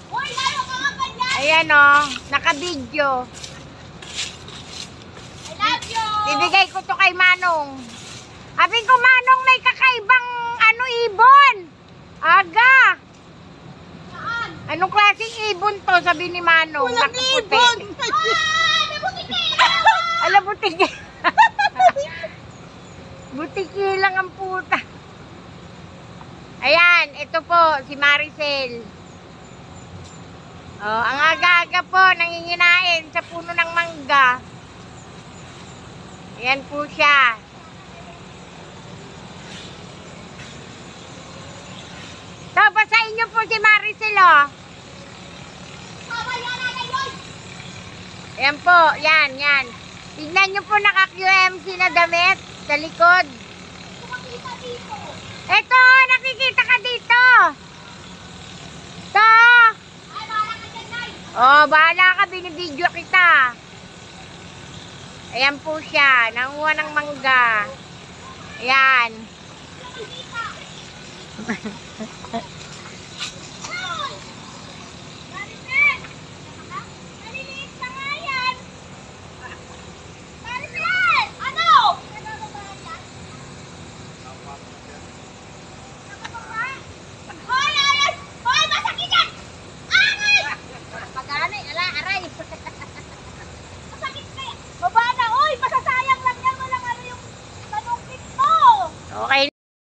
Hoy, lalo ka nga ganyan! Ayan o, naka-video. I love you! Bibigay ko to kay Manong. Sabi ko, Manong, may kakaibang ibon. Aga. Saan? Anong klaseng ibon to? Sabi ni Manong. Walang Nakaputi. ibon! Ah! Nabutiki! Ala, butiki. Butiki lang ang puta. Ayan, ito po, si Maricel. Oh, ang aga-aga po, nanginginain sa puno ng mangga. Ayan po siya. Tapos sa inyo po si Maricel, oh. Tama yan, nanay yun! Ayan po, yan. Tignan nyo po naka-QMC na damit sa likod. Kumakita dito! Eto, nakikita ka dito. Ito. Ay, bahala ka dyan, Nay! Oh, bahala ka, binibidyo kita. Ayan po siya, nanguha ng mangga. Ayan. Nakikita!